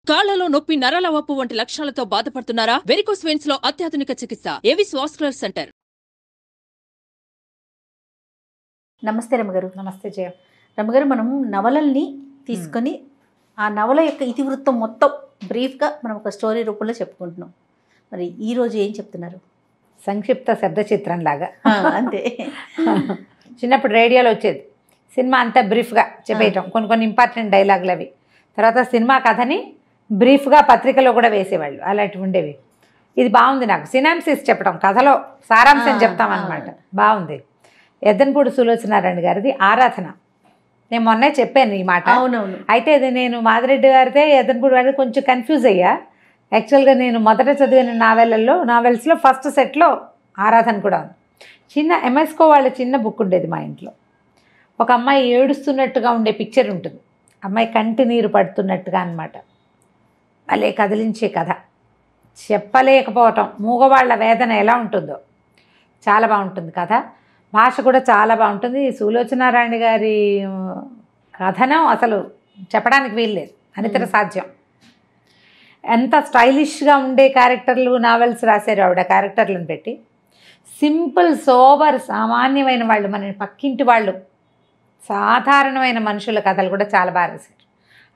కాళ్లలో నొప్పి, నరాల వాపు వంటి లక్షణాలతో బాధపడుతున్నారా? వెరికోస్ వెయిన్స్ లో అత్యాధునిక చికిత్స ఏవిస్ వాస్కులర్ సెంటర్. నమస్తే రమగారు. నమస్తే జయ. రమగారు, మనం నవలల్ని తీసుకొని ఆ నవల యొక్క ఇతివృత్తం మొత్తం బ్రీఫ్గా మనం ఒక స్టోరీ రూపంలో చెప్పుకుంటున్నాం. మరి ఈరోజు ఏం చెప్తున్నారు? సంక్షిప్త శబ్ద చిత్రం లాగా. అంతే. చిన్నప్పుడు రేడియోలో వచ్చేది సినిమా అంతా బ్రీఫ్గా చెప్పేయటం, కొన్ని ఇంపార్టెంట్ డైలాగులు అవి. తర్వాత సినిమా కథని బ్రీఫ్గా పత్రికలో కూడా వేసేవాళ్ళు, అలాంటివి ఉండేవి. ఇది బాగుంది, నాకు సినాప్సిస్ చెప్పడం, కథలో సారాంశం చెప్తామన్నమాట. బాగుంది. ఎద్దనపూడి సులోచనారాయణ గారిది ఆరాధన. నేను మొన్నే చెప్పాను ఈ మాట. అవునవును. అయితే ఇది నేను మాదిరెడ్డి గారితే ఎద్దనపూడి గారిది కొంచెం కన్ఫ్యూజ్ అయ్యా. యాక్చువల్గా నేను మొదట చదివిన నావెల్స్లో ఫస్ట్ సెట్లో ఆరాధన కూడా ఉంది. చిన్న ఎంఎస్కో వాళ్ళ చిన్న బుక్ ఉండేది మా ఇంట్లో. ఒక అమ్మాయి ఏడుస్తున్నట్టుగా ఉండే పిక్చర్ ఉంటుంది, అమ్మాయి కంటి నీరు పడుతున్నట్టుగా అన్నమాట. భలే కదిలించే కథ. చెప్పలేకపోవటం, మూగవాళ్ల వేదన ఎలా ఉంటుందో చాలా బాగుంటుంది కథ. భాష కూడా చాలా బాగుంటుంది. సులోచనారాయణ గారి కథనం అసలు చెప్పడానికి వీల్లేదు, అనితర సాధ్యం. ఎంత స్టైలిష్గా ఉండే క్యారెక్టర్లు నావెల్స్ రాశారు ఆవిడ. క్యారెక్టర్లను పెట్టి సింపుల్ సోబర్ సామాన్యమైన వాళ్ళు, మన పక్కింటి వాళ్ళు, సాధారణమైన మనుషుల కథలు కూడా చాలా బాగా రాశారు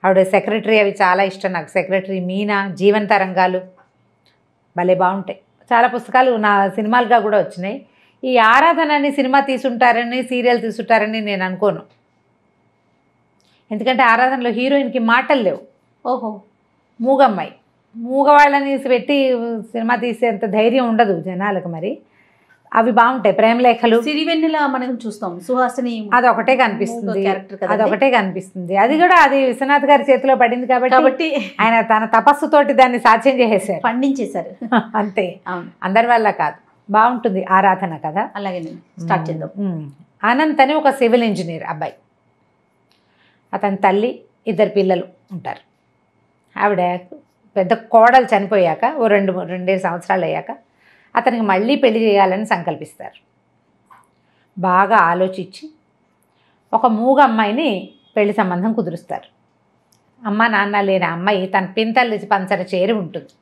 ఆవిడ. సెక్రటరీ అవి చాలా ఇష్టం నాకు. సెక్రటరీ, మీనా, జీవన తరంగాలు భలే బాగుంటాయి. చాలా పుస్తకాలు నా సినిమాలుగా కూడా వచ్చినాయి. ఈ ఆరాధనని సినిమా తీసుంటారని, సీరియల్ తీసుంటారని నేను అనుకోను. ఎందుకంటే ఆరాధనలో హీరోయిన్కి మాటలు లేవు. ఓహో, మూగమ్మాయి, మూగవాళ్ళని పెట్టి సినిమా తీసేంత ధైర్యం ఉండదు జనాలకు. మరి అవి బాగుంటాయి. ప్రేమలేఖలు, సిరివెన్నెల మనం చూస్తాం, సుహాసిని, అదొకటే కనిపిస్తుంది. అదొకటే కనిపిస్తుంది. అది కూడా అది విశ్వనాథ్ గారి చేతిలో పడింది కాబట్టి ఆయన తన తపస్సుతోటి దాన్ని సాధ్యం చేసేసారు, పండించేశారు. అంతే, అందరి వల్ల కాదు. బాగుంటుంది ఆరాధన కదా. అలాగే స్టార్ట్ చేద్దాం. అనంత్ అని ఒక సివిల్ ఇంజనీర్ అబ్బాయి. అతని తల్లి, ఇద్దరు పిల్లలు ఉంటారు. ఆవిడ పెద్ద కోడలు చనిపోయాక ఓ రెండేడు సంవత్సరాలు అయ్యాక అతనికి మళ్ళీ పెళ్లి చేయాలని సంకల్పిస్తారు. బాగా ఆలోచించి ఒక మూగ అమ్మాయిని పెళ్లి సంబంధం కుదురుస్తారు. అమ్మ నాన్న లేని అమ్మాయి తన పింతల్లి పంచర చేరి ఉంటుంది.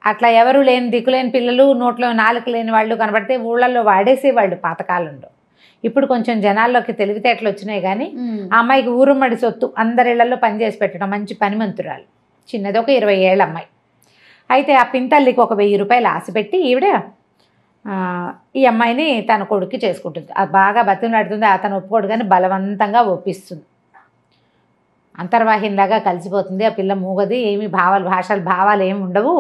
అట్లా ఎవరు లేని, దిక్కులేని పిల్లలు, నోట్లో నాలుక లేని వాళ్ళు కనబడితే ఊళ్ళల్లో వాడేసేవాళ్ళు పాతకాలంలో. ఇప్పుడు కొంచెం జనాల్లోకి తెలివితేటలు వచ్చినాయి. కానీ ఆ అమ్మాయికి ఊరుమ్మడి సొత్తు, అందరిళ్లలో పనిచేసి పెట్టడం, మంచి పనిమంతురాలు. చిన్నది ఒక 20 ఏళ్ళ అమ్మాయి. అయితే ఆ పింతల్లికి ఒక 1000 రూపాయలు ఆశపెట్టి ఈవిడ ఈ అమ్మాయిని తన కొడుక్కి చేసుకుంటుంది. అది బాగా బతిమలాడుతుంది. అతను ఒప్పుకోడు కానీ బలవంతంగా ఒప్పిస్తుంది. అంతర్వాహినిలాగా కలిసిపోతుంది. ఆ పిల్ల మూగది, ఏమి భావాలు ఏమి ఉండవు.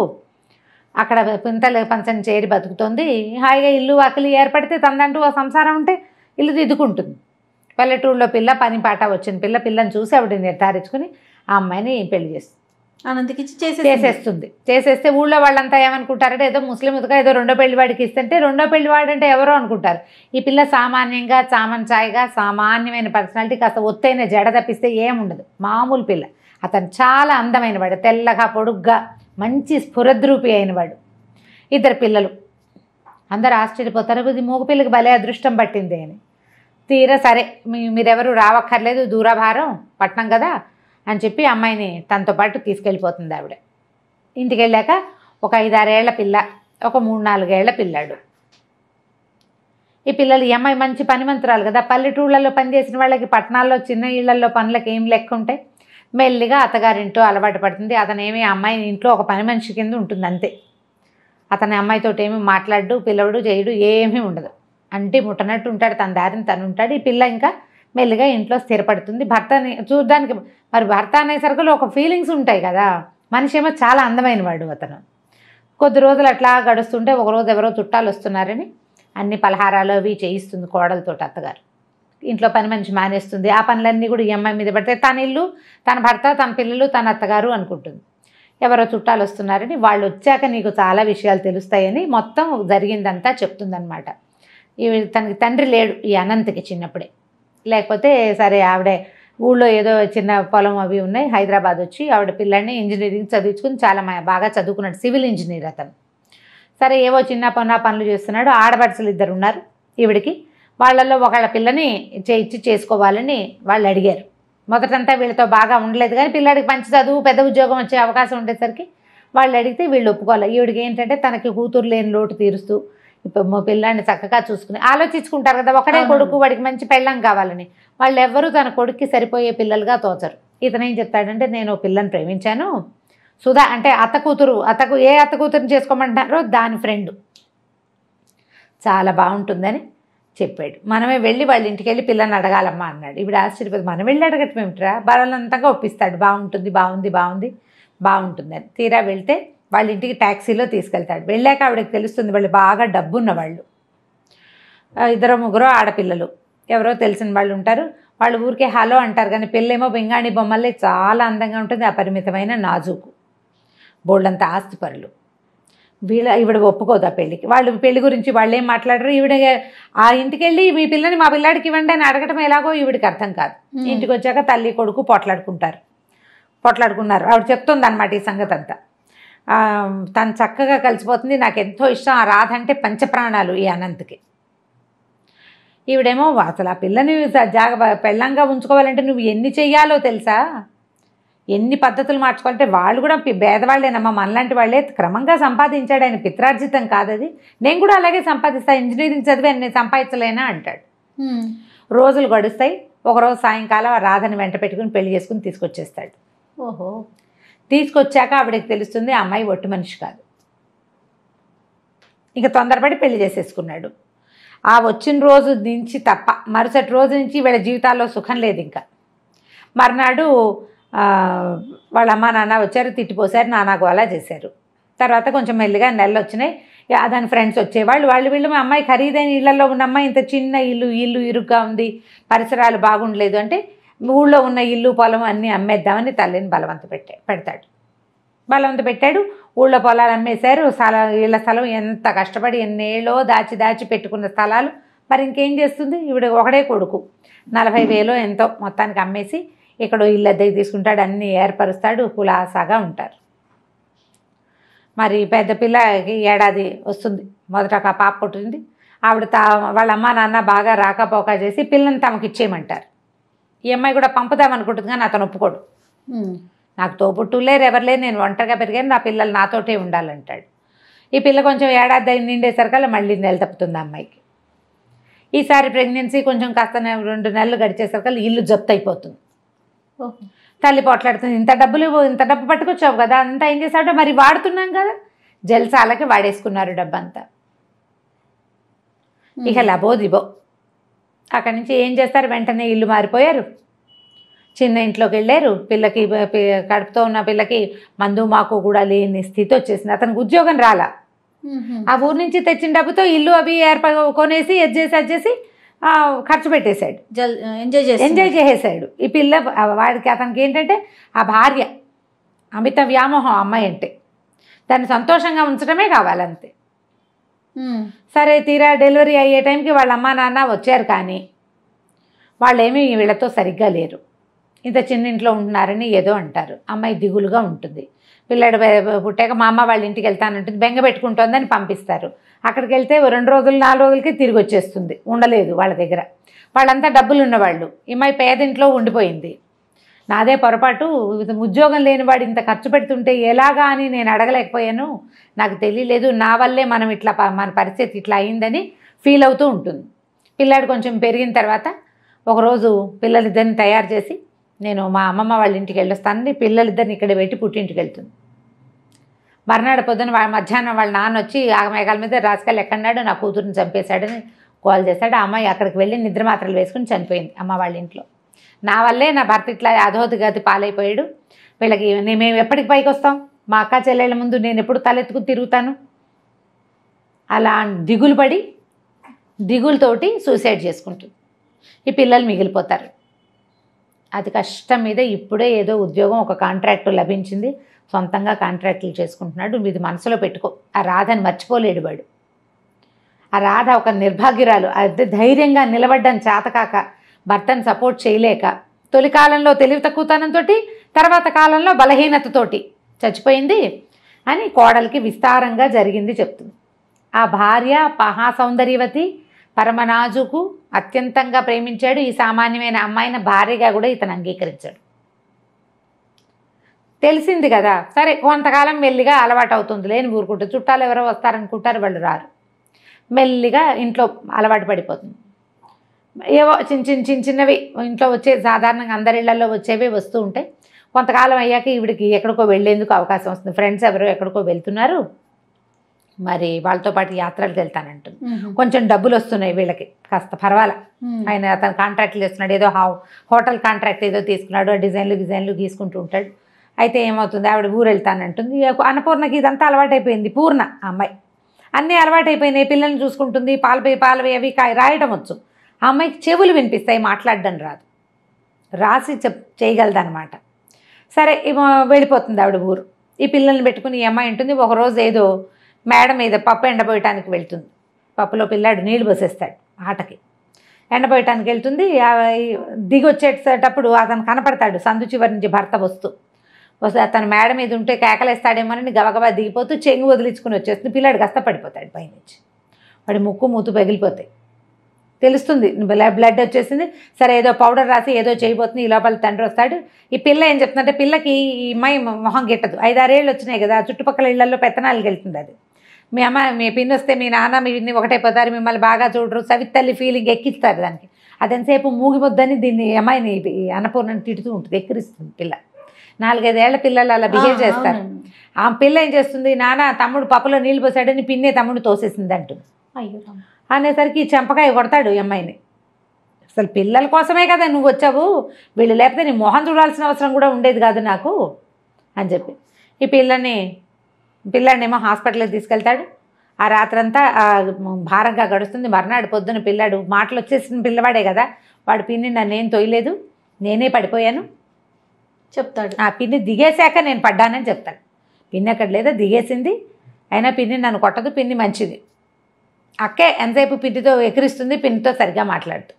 అక్కడ పింతల పంచని చేరి బతుకుతుంది. హాయిగా ఇల్లు వాకిలి ఏర్పడితే తనదంటూ ఆ సంసారం ఉంటే ఇల్లు దిద్దుకుంటుంది. పల్లెటూరులో పిల్ల, పని పాట వచ్చిన పిల్లని చూసి ఆవిడ నిర్ధారించుకుని ఆ అమ్మాయిని పెళ్లి చేస్తుంది. అనంతకి చేసేస్తే ఊళ్ళో వాళ్ళంతా ఏమనుకుంటారంటే ఏదో ముస్లిం ఉతక ఏదో రెండో పెళ్లి వాడికి ఇస్తుంటే రెండో పెళ్లి వాడంటే ఎవరో అనుకుంటారు. ఈ పిల్ల సామాన్యంగా చామన్చాయిగా సామాన్యమైన పర్సనాలిటీ, కాస్త ఒత్తైన జడ తప్పిస్తే ఏముండదు, మామూలు పిల్ల. అతను చాలా అందమైన వాడు, తెల్లగా పొడుగ్గా మంచి స్ఫురద్రూపి అయినవాడు. ఇద్దరు పిల్లలు. అందరూ ఆశ్చర్యపోతారు, ఇది మూగపిల్లకి భలే అదృష్టం పట్టింది అని. తీరా సరే మీరెవరు రావక్కర్లేదు, దూరభారం పట్నం కదా అని చెప్పి అమ్మాయిని తనతో పాటు తీసుకెళ్ళిపోతుంది ఆవిడ. ఇంటికి వెళ్ళాక ఒక 5-6 ఏళ్ల పిల్ల, ఒక 3-4 ఏళ్ల పిల్లాడు. ఈ పిల్లలు, ఈ అమ్మాయి మంచి పనిమంతురాలు కదా, పల్లెటూళ్ళల్లో పనిచేసిన వాళ్ళకి పట్టణాల్లో చిన్న ఇళ్లలో పనులకు ఏం లెక్క ఉంటాయి. మెల్లిగా అత్తగారింటో అలవాటు పడుతుంది. అతనేమి అమ్మాయి ఇంట్లో ఒక పని మనిషి కింద ఉంటుంది అంతే. అతని అమ్మాయితో ఏమి మాట్లాడు, పిల్లవడు, చేయడు, ఏమీ ఉండదు. అంటే ముట్టనట్టు ఉంటాడు, తన దారిని తను ఉంటాడు. ఈ పిల్ల ఇంకా మెల్లిగా ఇంట్లో స్థిరపడుతుంది. భర్తని చూడడానికి, మరి భర్త అనేసరికి ఒక ఫీలింగ్స్ ఉంటాయి కదా. మనిషి ఏమో చాలా అందమైన వాడు అతను. కొద్ది రోజులు అట్లా గడుస్తుంటే ఒకరోజు ఎవరో చుట్టాలు వస్తున్నారని అన్ని పలహారాలు అవి చేయిస్తుంది కోడలతో అత్తగారు. ఇంట్లో పని మనిషి మానేస్తుంది. ఆ పనులన్నీ కూడా ఈ అమ్మాయి మీద పడితే తన ఇల్లు, తన భర్త, తన పిల్లలు, తన అత్తగారు అనుకుంటుంది. ఎవరో చుట్టాలు వస్తున్నారని, వాళ్ళు వచ్చాక నీకు చాలా విషయాలు తెలుస్తాయని మొత్తం జరిగిందంతా చెప్తుందనమాట. తనకి తండ్రి లేడు ఈ అనంత్కి చిన్నప్పుడే. లేకపోతే సరే ఆవిడే ఊళ్ళో ఏదో చిన్న పొలం అవి ఉన్నాయి, హైదరాబాద్ వచ్చి ఆవిడ పిల్లల్ని ఇంజనీరింగ్ చదివించుకుని చాలా బాగా చదువుకున్నాడు, సివిల్ ఇంజనీర్ అతను. సరే ఏవో చిన్న పనులు చేస్తున్నాడు. ఆడపడుచులు 2 ఉన్నారు ఈవిడికి. వాళ్ళల్లో ఒకళ్ళ పిల్లని ఇచ్చి చేసుకోవాలని వాళ్ళు అడిగారు. మొదటంతా వీళ్ళతో బాగా ఉండలేదు, కానీ పిల్లాడికి మంచి చదువు పెద్ద ఉద్యోగం వచ్చే అవకాశం ఉండేసరికి వాళ్ళు అడిగితే వీళ్ళు ఒప్పుకోవాలి. ఈవిడికి ఏంటంటే తనకి కూతురు లేని లోటు తీరుస్తూ ఇప్పుడు మా పిల్లాడిని చక్కగా చూసుకుని ఆలోచించుకుంటారు కదా, ఒకడే కొడుకు వాడికి మంచి పెళ్ళం కావాలని. వాళ్ళు ఎవ్వరూ తన కొడుక్కి సరిపోయే పిల్లలుగా తోచరు. ఇతను ఏం చెప్తాడంటే, నేను పిల్లని ప్రేమించాను, సుధా అంటే అత్త కూతురు, ఏ అత్త కూతురుని చేసుకోమంటారో దాని ఫ్రెండ్, చాలా బాగుంటుందని చెప్పాడు. మనమే వెళ్ళి వాళ్ళ ఇంటికి వెళ్ళి పిల్లని అడగాలమ్మా అన్నాడు. ఇప్పుడు ఆశ్చర్యపోతుంది, మనం వెళ్ళి అడగటం ఏమిట్రా, బలవంతంగా ఒప్పిస్తాడు. బాగుంటుందని. తీరా వెళ్తే వాళ్ళ ఇంటికి ట్యాక్సీలో తీసుకెళ్తాడు. వెళ్ళాక ఆవిడకి తెలుస్తుంది వాళ్ళు బాగా డబ్బున్న వాళ్ళు, 2-3 ఆడపిల్లలు, ఎవరో తెలిసిన వాళ్ళు ఉంటారు. వాళ్ళు ఊరికే హలో అంటారు, కానీ పెళ్ళేమో బెంగాణి బొమ్మల్లే చాలా అందంగా ఉంటుంది, అపరిమితమైన నాజూకు, బోల్డంత ఆస్తిపరులు. ఈవిడ ఒప్పుకోదు ఆ పెళ్ళికి. వాళ్ళు పెళ్లి గురించి వాళ్ళు ఏం మాట్లాడరు. ఈవిడ ఆ ఇంటికి వెళ్ళి మీ పిల్లని మా పిల్లాడికి ఇవ్వండి అని అడగటం ఎలాగో ఈవిడికి అర్థం కాదు. ఇంటికి వచ్చాక తల్లి కొడుకు పొట్లాడుకున్నారు. ఆవిడ చెప్తుంది అనమాట ఈ సంగతి అంతా. తను చక్కగా కలిసిపోతుంది. నాకు ఎంతో ఇష్టం ఆ రాధ అంటే, పంచప్రాణాలు ఈ అనంత్కి. ఈవిడేమో అసలు ఆ పిల్లని పెళ్ళంగా ఉంచుకోవాలంటే నువ్వు ఎన్ని చెయ్యాలో తెలుసా, ఎన్ని పద్ధతులు మార్చుకోవాలంటే. వాళ్ళు కూడా పేదవాళ్ళేనమ్మా, మనలాంటి వాళ్ళే. క్రమంగా సంపాదించాడు ఆయన, పిత్రార్జితం కాదది. నేను కూడా అలాగే సంపాదిస్తాను, ఇంజనీరింగ్ చదివి నేను సంపాదించలేనా అంటాడు. రోజులు గడుస్తాయి. ఒకరోజు సాయంకాలం ఆ రాధని వెంట పెట్టుకుని పెళ్లి చేసుకుని తీసుకొచ్చేస్తాడు. ఓహో. తీసుకొచ్చాక ఆవిడకి తెలుస్తుంది ఆ అమ్మాయి ఒట్టి మనిషి కాదు. ఇక తొందరపడి పెళ్లి చేసేసుకున్నాడు. ఆ వచ్చిన రోజు నుంచి తప్ప మరుసటి రోజు నుంచి వీళ్ళ జీవితాల్లో సుఖం లేదు. ఇంకా మర్నాడు వాళ్ళ అమ్మ నాన్న వచ్చారు, తిట్టిపోసారు, నానాకు అలా చేశారు. తర్వాత కొంచెం మెల్లిగా నెలలు వచ్చినాయి. దాని ఫ్రెండ్స్ వచ్చేవాళ్ళు. వీళ్ళు మా అమ్మాయి ఖరీదైన ఇళ్లలో ఉన్న అమ్మాయి, ఇంత చిన్న ఇల్లు ఇరుగ్గా ఉంది, పరిసరాలు బాగుండలేదు అంటే ఊళ్ళో ఉన్న ఇల్లు పొలం అన్నీ అమ్మేద్దామని తల్లిని బలవంత పెట్టాడు. ఊళ్ళో పొలాలు అమ్మేశారు. ఇళ్ళ స్థలం ఎంత కష్టపడి ఎన్నేళ్ళో దాచి పెట్టుకున్న స్థలాలు మరి ఇంకేం చేస్తుంది. ఈవిడ ఒకడే కొడుకు, 40,000 ఎంతో మొత్తానికి అమ్మేసి ఇక్కడ ఇల్లు అద్దెకి తీసుకుంటాడు, అన్నీ ఏర్పరుస్తాడు, కులాసాగా ఉంటారు. మరి పెద్ద పిల్లకి ఏడాది వస్తుంది, మొదట ఒక పాప పుట్టింది. ఆవిడ వాళ్ళ అమ్మ నాన్న బాగా రాకపోకా చేసి పిల్లని తమకు ఇచ్చేయమంటారు. ఈ అమ్మాయి కూడా పంపుదామనుకుంటుంది, కానీ అతను ఒప్పుకోడు. నాకు తోబుట్టులేరు, ఎవరు లేరు, నేను ఒంటరిగా పెరిగాను, నా పిల్లలు నాతోటే ఉండాలంటాడు. ఈ పిల్ల కొంచెం ఏడాది నిండేసరికల్లా మళ్ళీ నెల తప్పుతుంది అమ్మాయికి. ఈసారి ప్రెగ్నెన్సీ కొంచెం కాస్త 2 నెలలు గడిచేసరికల్లా ఇల్లు జప్తు అయిపోతుంది. తల్లి పోట్లాడుతుంది, ఇంత డబ్బు పట్టుకొచ్చావు కదా, అంతా ఏం చేశాడో మరి వాడుతున్నాం కదా, జల్సాలకి వాడేసుకున్నారు డబ్బంతా. ఇక లబోదిబో. అక్కడి నుంచి ఏం చేస్తారు, వెంటనే ఇల్లు మారిపోయారు, చిన్న ఇంట్లోకి వెళ్ళారు. పిల్లకి కడుపుతో ఉన్న పిల్లకి మందు మాకు కూడా లేని స్థితి వచ్చేసింది. అతనికి ఉద్యోగం రాలా. ఆ ఊరు నుంచి తెచ్చిన డబ్బుతో ఇల్లు అవి కొనేసి అజ్జేసి ఖర్చు పెట్టేశాడు, ఎంజాయ్ చేసేసాడు. ఈ పిల్ల అతనికి ఏంటంటే ఆ భార్య అమిత వ్యామోహం అమ్మాయి అంటే, దాన్ని సంతోషంగా ఉంచడమే కావాలంతే. సరే తీరా డెలివరీ అయ్యే టైంకి వాళ్ళ అమ్మా నాన్న వచ్చారు, కానీ వాళ్ళేమీ వీళ్ళతో సరిగ్గా లేరు. ఇంత చిన్న ఇంట్లో ఉంటున్నారని ఏదో అంటారు. అమ్మాయి దిగులుగా ఉంటుంది. పిల్లడు పుట్టాక మా అమ్మ వాళ్ళ ఇంటికి వెళ్తానంటుంది, బెంగ పెట్టుకుంటుందని పంపిస్తారు. అక్కడికి వెళ్తే 2 రోజులు 4 రోజులకి తిరిగి వచ్చేస్తుంది, ఉండలేదు వాళ్ళ దగ్గర. వాళ్ళంతా డబ్బులు ఉన్నవాళ్ళు, అమ్మాయి పేదింట్లో ఉండిపోయింది. నాదే పొరపాటు, ఉద్యోగం లేని వాడు ఇంత ఖర్చు పెడుతుంటే ఎలాగా అని నేను అడగలేకపోయాను, నాకు తెలియలేదు, నా వల్లే మన పరిస్థితి ఇట్లా అయిందని ఫీల్ అవుతూ ఉంటుంది. పిల్లాడు కొంచెం పెరిగిన తర్వాత ఒకరోజు పిల్లలిద్దరిని తయారు చేసి, నేను మా అమ్మమ్మ వాళ్ళ ఇంటికి వెళ్ళొస్తానని పిల్లలిద్దరిని ఇక్కడ పెట్టి పుట్టింటికి వెళ్తుంది. మర్నాడు పొద్దున మధ్యాహ్నం వాళ్ళ నాన్న వచ్చి ఆ మేఘాల మీద రాసుకెళ్ళి ఎక్కడన్నాడు, నా కూతురుని చంపేశాడని కాల్ చేశాడు. ఆ అమ్మాయి అక్కడికి వెళ్ళి నిద్ర మాత్రలు వేసుకుని చనిపోయింది అమ్మ వాళ్ళ ఇంట్లో. నా వల్లే నా భర్త ఇట్లా అధోగతి పాలైపోయాడు, వీళ్ళకి మేము ఎప్పటికి పైకి వస్తాం, మా అక్క చెల్లెళ్ళ ముందు నేను ఎప్పుడు తలెత్తుకుని తిరుగుతాను, అలా దిగులతోటి సూసైడ్ చేసుకుంటుంది. ఈ పిల్లలు మిగిలిపోతారు. అది కష్టం మీద ఇప్పుడే ఏదో ఉద్యోగం, ఒక కాంట్రాక్టు లభించింది, సొంతంగా కాంట్రాక్టులు చేసుకుంటున్నాడు. ఇది మనసులో పెట్టుకో. ఆ రాధని మర్చిపోలేడు వాడు. ఆ రాధ ఒక నిర్భాగ్యురాలు, అదే ధైర్యంగా నిలబడ్డం చేతకాక, భర్తను సపోర్ట్ చేయలేక, తొలి కాలంలో తెలివి తక్కువతనంతో, తర్వాత కాలంలో బలహీనతతోటి చచ్చిపోయింది అని కోడలికి విస్తారంగా జరిగింది చెప్తుంది. ఆ భార్య మహాసౌందర్యవతి, పరమనాజుకు, అత్యంతంగా ప్రేమించాడు. ఈ సామాన్యమైన అమ్మాయిని భార్యగా కూడా ఇతను అంగీకరించాడు. తెలిసింది కదా, సరే కొంతకాలం మెల్లిగా అలవాటు అవుతుంది లేని ఊరుకుంటుంది. చుట్టాలు ఎవరో వస్తారనుకుంటారు, వాళ్ళు రారు. మెల్లిగా ఇంట్లో అలవాటు పడిపోతుంది. ఏవో చిన్నవి ఇంట్లో వచ్చే సాధారణంగా అందరి ఇళ్లలో వచ్చేవే వస్తూ ఉంటాయి. కొంతకాలం అయ్యాక ఈవిడికి ఎక్కడికో వెళ్ళేందుకు అవకాశం వస్తుంది. ఫ్రెండ్స్ ఎవరో ఎక్కడికో వెళ్తున్నారు, మరి వాళ్ళతో పాటు యాత్రలకు వెళ్తానంటుంది. కొంచెం డబ్బులు వస్తున్నాయి వీళ్ళకి, కాస్త పర్వాలే. ఆయన అతను కాంట్రాక్ట్లు చేస్తున్నాడు, ఏదో హోటల్ కాంట్రాక్ట్ ఏదో తీసుకున్నాడు. డిజైన్లు గీసుకుంటూ ఉంటాడు. అయితే ఏమవుతుంది, ఆవిడ ఊరు వెళ్తానంటుంది. అన్నపూర్ణకి ఇదంతా అలవాటైపోయింది. పూర్ణ అమ్మాయి అన్నీ అలవాటైపోయినాయి. పిల్లల్ని చూసుకుంటుంది, పాలపై అవి రాయడం వచ్చు. ఆ అమ్మాయికి చెవులు వినిపిస్తాయి, మాట్లాడడం రాదు, రాసి చేయగలదన్నమాట. సరే వెళ్ళిపోతుంది ఆవిడ ఊరు. ఈ పిల్లల్ని పెట్టుకుని ఈ అమ్మాయి ఉంటుంది. ఒకరోజు ఏదో మేడ మీద పప్పు ఎండబోయటానికి వెళ్తుంది. పప్పులో పిల్లాడు నీళ్లు పోసేస్తాడు ఆటకి. ఎండబోయటానికి వెళ్తుంది. దిగి వచ్చేటప్పుడు అతను కనపడతాడు, సందు చివరి నుంచి భర్త వస్తే అతను మేడ మీద ఉంటే కేకలేస్తాడేమోనని గబగబా దిగిపోతూ చెంగు వదిలించుకుని వచ్చేస్తుంది. పిల్లాడు కష్టపడిపోతాడు పైనుంచి. వాడి ముక్కు మూతు పగిలిపోతాయి. తెలుస్తుంది బ్లడ్ వచ్చేసింది. సరే ఏదో పౌడర్ రాసి ఏదో చేయబోతుంది. ఈ లోపల తండ్రి వస్తాడు. ఈ పిల్ల ఏం చెప్తుందంటే, పిల్లకి ఈ అమ్మాయి మొహం గిట్టదు. 5-6 ఏళ్ళు వచ్చినాయి కదా, చుట్టుపక్కల ఇళ్లలో పెత్తనాలకు వెళ్తుంది. అది మీ అమ్మ మీ పిన్ని వస్తే మీ నాన్న మీ పిన్ని ఒకటైపోతారు, మిమ్మల్ని బాగా చూడరు, సవితల్లి ఫీలింగ్ ఎక్కిస్తారు దానికి. అదెంతసేపు మూగిముద్దని దీన్ని అమ్మాయిని అన్నపూర్ణని తిడుతూ ఉంటుంది, ఎక్కిరిస్తుంది పిల్ల. 4-5 ఏళ్ల పిల్లలు అలా బిహేవ్ చేస్తారు. ఆ పిల్ల ఏం చేస్తుంది, నాన్న తమ్ముడు పప్పులో నీళ్ళు పోసాడని పిన్నే తమ్ముడు తోసేసింది అంటుంది. అయ్యో అనేసరికి చెంపకాయ కొడతాడు ఈ అమ్మాయిని. అసలు పిల్లల కోసమే కదా నువ్వు వచ్చావు, వీళ్ళు లేకపోతే నీ మొహం చూడాల్సిన అవసరం కూడా ఉండేది కాదు నాకు అని చెప్పి ఈ పిల్లాడినేమో హాస్పిటల్కి తీసుకెళ్తాడు. ఆ రాత్రంతా భారంగా గడుస్తుంది. మర్నాడు పొద్దున పిల్లాడు మాటలు వచ్చేసిన పిల్లవాడే కదా, వాడు పిన్ని నన్నేం తొయ్యలేదు, నేనే పడిపోయాను చెప్తాడు. ఆ పిన్ని దిగేశాక నేను పడ్డానని చెప్తాడు. పిన్ని అక్కడ లేదా, దిగేసింది, అయినా పిన్ని నన్ను కొట్టదు, పిన్ని మంచిది. అక్కే ఎంతసేపు పిన్నితో ఎక్కిరిస్తుంది, పిన్నితో సరిగ్గా మాట్లాడుతూ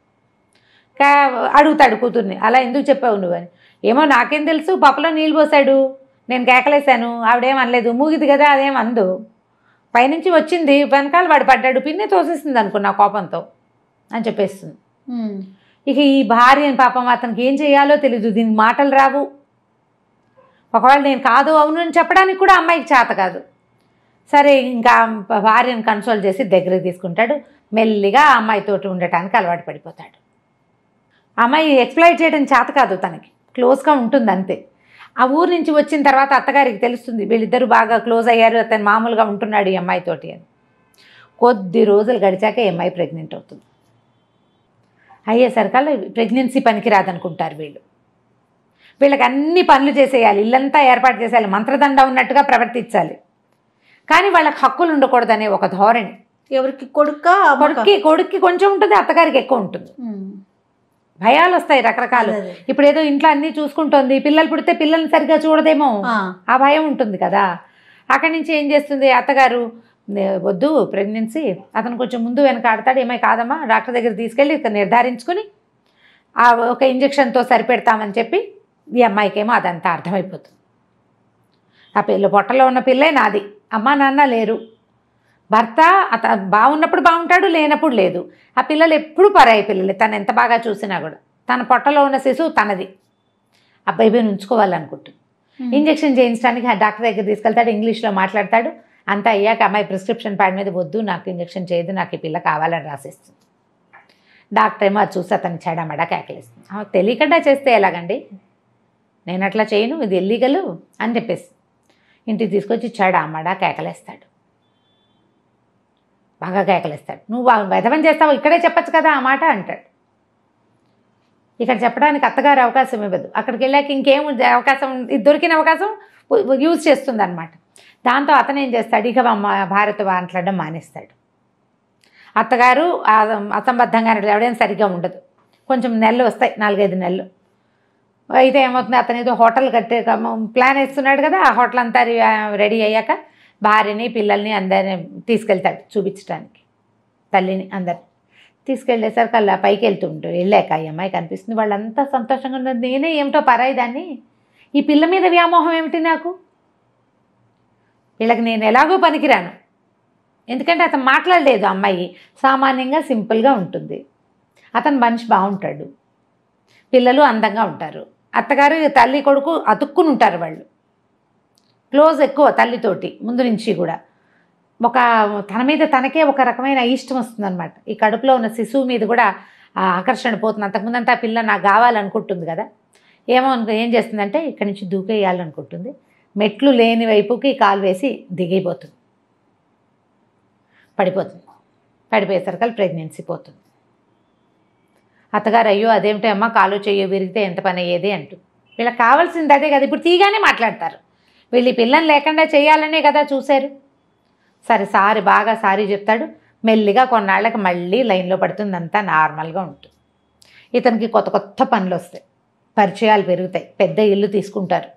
అడుగుతాడు కూతుర్ని, అలా ఎందుకు చెప్పావు నువ్వని. ఏమో నాకేం తెలుసు, పప్పులో నీళ్ళు పోసాడు, నేను కేకలేశాను, ఆవిడేం అనలేదు, మూగిది కదా అదేం అందు, పైనుంచి వచ్చింది, వెనకాల వాడు పడ్డాడు, పిన్నే తోసేసింది అనుకున్నా కోపంతో అని చెప్పేస్తుంది. ఇక ఈ భార్య పాపం అతనికి ఏం చేయాలో తెలీదు, దీనికి మాటలు రావు. ఒకవేళ నేను కాదు అవును అని చెప్పడానికి కూడా అమ్మాయికి చేత కాదు. సరే ఇంకా భార్యను కన్సోల్ చేసి దగ్గరికి తీసుకుంటాడు. మెల్లిగా ఆ అమ్మాయితోటి ఉండటానికి అలవాటు పడిపోతాడు. అమ్మాయి ఎక్స్ప్లైట్ చేయడం చేత కాదు, తనకి క్లోజ్గా ఉంటుంది అంతే. ఆ ఊరు నుంచి వచ్చిన తర్వాత అత్తగారికి తెలుస్తుంది వీళ్ళిద్దరూ బాగా క్లోజ్ అయ్యారు, అతను మామూలుగా ఉంటున్నాడు ఈ అమ్మాయితోటి అని. కొద్ది రోజులు గడిచాక ఈ అమ్మాయి ప్రెగ్నెంట్ అవుతుంది. అయ్యేసరికల్లా ప్రెగ్నెన్సీ పనికిరాదనుకుంటారు వీళ్ళు. వీళ్ళకి అన్ని పనులు చేసేయాలి, ఇల్లంతా ఏర్పాటు చేసేయాలి, మంత్రదండ ఉన్నట్టుగా ప్రవర్తించాలి. కానీ వాళ్ళకి హక్కులు ఉండకూడదనే ఒక ధోరణి. ఎవరికి కొడుక్కి కొంచెం ఉంటుంది, అత్తగారికి ఎక్కువ ఉంటుంది. భయాలు వస్తాయి రకరకాలు. ఇప్పుడు ఏదో ఇంట్లో అన్నీ చూసుకుంటోంది, పిల్లలు పుడితే పిల్లల్ని సరిగ్గా చూడదేమో, ఆ భయం ఉంటుంది కదా. అక్కడి నుంచి ఏం చేస్తుంది అత్తగారు, వద్దు ప్రెగ్నెన్సీ, అతను కొంచెం ముందు వెనక ఆడతాడు, ఏమై కాదమ్మా డాక్టర్ దగ్గర తీసుకెళ్ళి నిర్ధారించుకుని ఆ ఒక ఇంజక్షన్తో సరిపెడతామని చెప్పి ఈ అమ్మాయికేమో అదంతా అర్థమైపోతుంది. ఆ పొట్టలో ఉన్న పిల్లే నాది, అమ్మా నాన్న లేరు, భర్త బాగున్నప్పుడు బాగుంటాడు, లేనప్పుడు లేదు. ఆ పిల్లలు ఎప్పుడు పరాయి పిల్లలు, తను ఎంత బాగా చూసినా కూడా. తన పొట్టలో ఉన్న శిశువు తనది, ఆ బేబీని ఉంచుకోవాలనుకుంటుంది. ఇంజక్షన్ చేయించడానికి ఆ డాక్టర్ దగ్గర తీసుకెళ్తాడు, ఇంగ్లీష్లో మాట్లాడతాడు. అంతా అయ్యాక అమ్మాయి ప్రిస్క్రిప్షన్ ప్యాడ్ మీద వద్దు నాకు ఇంజక్షన్ చేయదు, నాకు ఈ పిల్ల కావాలని రాసేస్తుంది. డాక్టర్ ఏమో అది చూసి అతను చెడమడా కేకలేస్తుంది. తెలియకుండా చేస్తే ఎలాగండి, నేను అట్లా చేయను, ఇది ఇల్లీగలు అని చెప్పేసి ఇంటికి తీసుకొచ్చి చెడమడా కేకలేస్తాడు, బాగా కేకలేస్తాడు. నువ్వు వెధవం చేస్తావు, ఇక్కడే చెప్పచ్చు కదా ఆ మాట అంటాడు. ఇక్కడ చెప్పడానికి అత్తగారు అవకాశం ఇవ్వదు. అక్కడికి వెళ్ళాక ఇంకేం అవకాశం, దొరికిన అవకాశం యూజ్ చేస్తుంది అనమాట. దాంతో అతను ఏం చేస్తాడు, ఇక భార్యతో మాట్లాడడం మానేస్తాడు. అత్తగారు అసంబద్ధంగా ఎవడైనా సరిగ్గా ఉండదు. కొంచెం నెలలు వస్తాయి, 4-5 నెలలు అయితే ఏమవుతుంది, అతను ఏదో హోటల్ కట్టే ప్లాన్ వేస్తున్నాడు కదా, ఆ హోటల్ అంతా రెడీ అయ్యాక భార్యని పిల్లల్ని అందరిని తీసుకెళ్తాడు చూపించడానికి, తల్లిని అందరిని తీసుకెళ్ళేసరికి అలా పైకి వెళ్తుంటాడు. వెళ్ళాక ఈ అమ్మాయి కనిపిస్తుంది, వాళ్ళంతా సంతోషంగా ఉన్నది. నేనే ఏమిటో పరాయి దాన్ని, ఈ పిల్ల మీద వ్యామోహం ఏమిటి నాకు, వీళ్ళకి నేను ఎలాగో పనికిరాను. ఎందుకంటే అతను మాట్లాడలేదు, అమ్మాయి సామాన్యంగా సింపుల్గా ఉంటుంది. అతను మనిషి బాగుంటాడు, పిల్లలు అందంగా ఉంటారు. అత్తగారు తల్లి కొడుకు అతుక్కుని ఉంటారు, వాళ్ళు క్లోజ్ ఎక్కువ తల్లితోటి ముందు నుంచి కూడా. తన మీద తనకే ఒక రకమైన ఇష్టం వస్తుందన్నమాట. ఈ కడుపులో ఉన్న శిశువు మీద కూడా ఆ ఆకర్షణ పోతుంది. అంతకుముందంతా ఆ పిల్ల నాకు కావాలనుకుంటుంది కదా, ఏం చేస్తుందంటే ఇక్కడి నుంచి దూకేయాలనుకుంటుంది. మెట్లు లేని వైపుకి కాలు వేసి దిగిపోతుంది, పడిపోయేసరికి ప్రెగ్నెన్సీ పోతుంది. అత్తగారు అయ్యో అదేమిటి అమ్మ, కాలు చెయ్యో విరిగితే ఎంత పని అయ్యేది అంటుంది. వీళ్ళకి కావాల్సింది అదే కదా, ఇప్పుడు తీగానే మాట్లాడతారు. వీళ్ళు ఈ పిల్లని లేకుండా చేయాలనే కదా చూశారు. సరే బాగా సారీ చెప్తాడు. మెల్లిగా కొన్నాళ్ళకి మళ్ళీ లైన్లో పడుతుంది, అంతా నార్మల్గా ఉంటుంది. ఇతనికి కొత్త పనులు వస్తాయి, పరిచయాలు పెరుగుతాయి, పెద్ద ఇల్లు తీసుకుంటారు,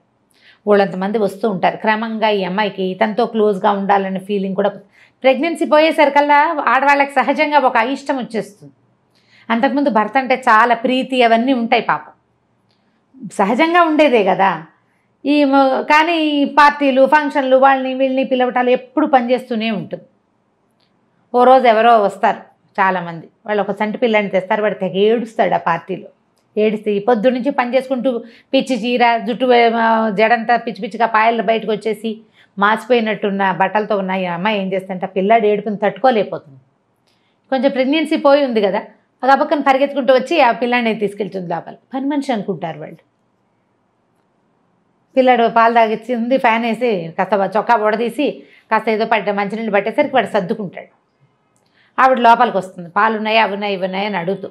వాళ్ళంతమంది వస్తూ ఉంటారు. క్రమంగా ఈ అమ్మాయికి ఇతనితో క్లోజ్గా ఉండాలనే ఫీలింగ్ కూడా. ప్రెగ్నెన్సీ పోయేసరికల్లా ఆడవాళ్ళకి సహజంగా ఒక అయిష్టం వచ్చేస్తుంది. అంతకుముందు భర్త అంటే చాలా ప్రీతి అవన్నీ ఉంటాయి, పాపం సహజంగా ఉండేదే కదా. కానీ ఈ పార్టీలు ఫంక్షన్లు వాళ్ళని వీళ్ళని పిలవటాలు ఎప్పుడు పనిచేస్తూనే ఉంటుంది. ఓ రోజు ఎవరో వస్తారు చాలామంది, వాళ్ళు ఒక చంటి పిల్లని తెస్తారు, వాడు తెగ ఏడుస్తాడు. ఆ పార్టీలో ఏడిస్తే ఈ పొద్దు నుంచి పని చేసుకుంటూ పిచ్చి చీర జుట్టు జడంతా పిచ్చిగా పాయలు బయటకు వచ్చేసి మాసిపోయినట్టున్న బట్టలతో ఉన్న ఈ అమ్మాయి ఏం చేస్తుంటే ఆ పిల్లాడు ఏడుపుని తట్టుకోలేకపోతుంది. కొంచెం ప్రెగ్నెన్సీ పోయి ఉంది కదా, అది పక్కన పరిగెత్తుకుంటూ వచ్చి ఆ పిల్లాడిని తీసుకెళ్తుంది లోపల. పని మనిషి అనుకుంటారు వాళ్ళు. పిల్లాడు పాలు తాగిచ్చి ఉంది, ఫ్యాన్ వేసి కాస్త చొక్కా బొడదీసి కాస్త ఏదో మంచినీళ్ళు పట్టేసరికి వాడు సర్దుకుంటాడు. ఆవిడ లోపలికి వస్తుంది, పాలు ఉన్నాయి అవి ఉన్నాయి ఇవి ఉన్నాయి అని అడుగుతూ.